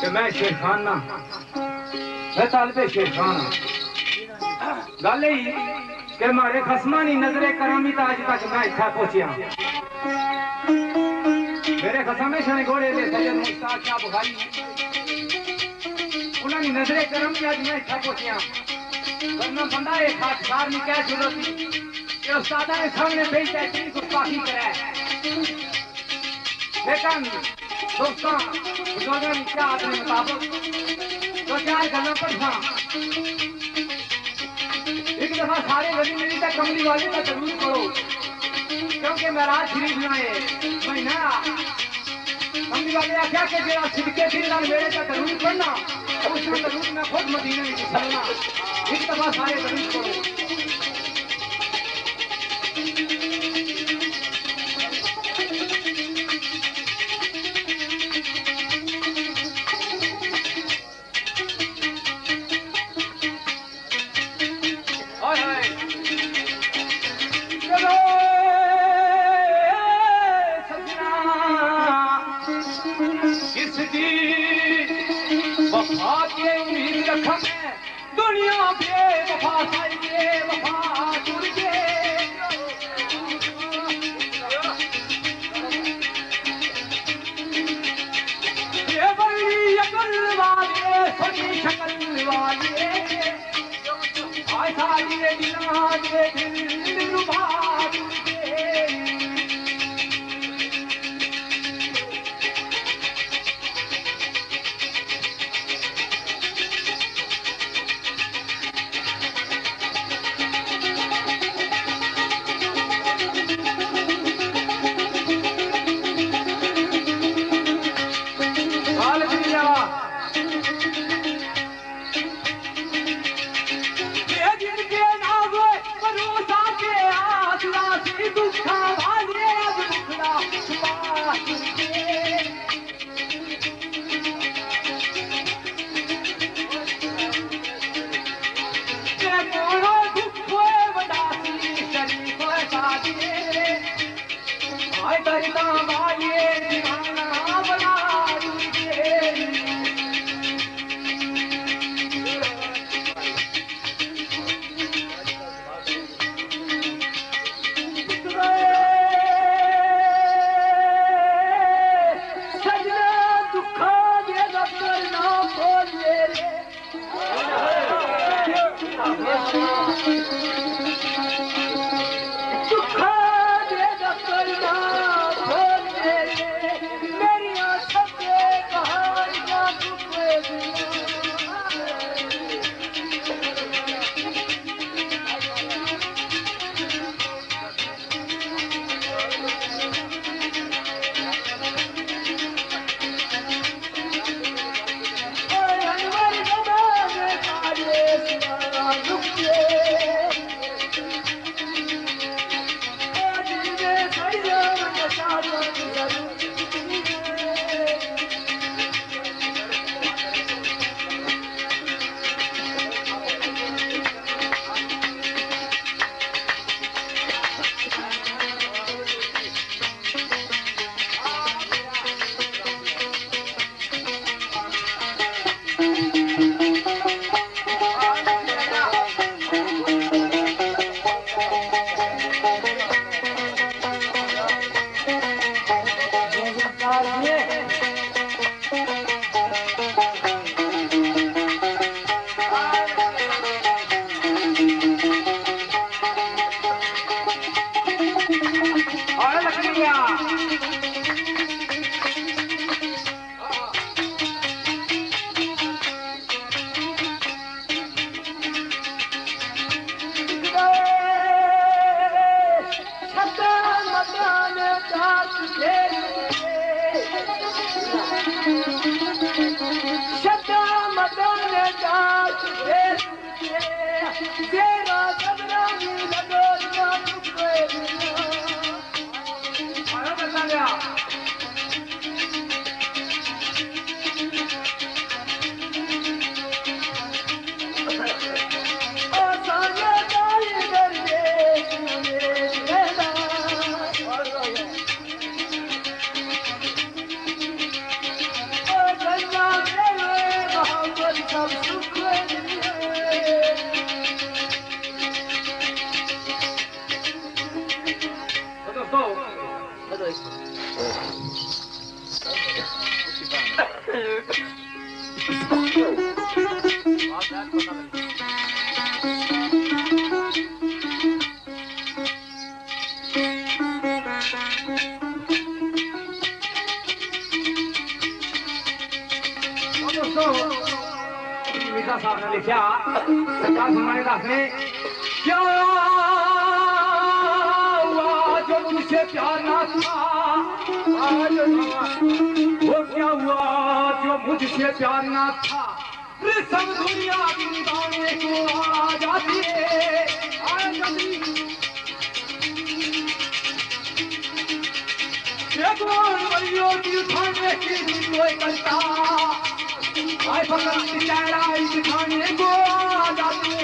कि मैं शेर खान ना, मैं तालिबे शेर खान गल ही कि मारे खसमा नी नजरे करामी तो अज तक मैं इतना पहुंचा। मेरे खसमे छने घोड़े दे सैयद मुश्ताक शाह बुखारी उन्होंने नजरे करम की अज मैं इतना पहुंचा। वरना बंदा एक खासदार नहीं कह जरूरत कि उस्तादा ने सामने भेजता इतनी गुस्ताखी करे। लेकिन दोस्तों बुजुर्गों की क्या आदत मुताबिक तो चार गलों पर था। एक दफा सारे गली मेरी तक कमली वाले का जरूर करो क्योंकि मेराज शरीफ लाए महीना कमली वाले आख्या के जो सिदके थी मेरे का जरूर पढ़ना उसमें जरूर मैं खुद मदीने में चलना। एक दफा सारे जरूर करो। दुनिया बेवफा साई बेवफा टूट गए ये बड़ी अकल वाले सभी शक्ल वाले ऐसा ये दिला दे दिल रुबा टूट गए। जिनके नाज़ भरोसा के साहब ने लिखा सरकार हमारे दास ने क्या हुआ जो मुझसे प्यार ना था वो क्या हुआ जो मुझसे प्यार ना था सब दुनिया गाने को आ जाती है दिखाने की कोई करता दिखाने को आ जाती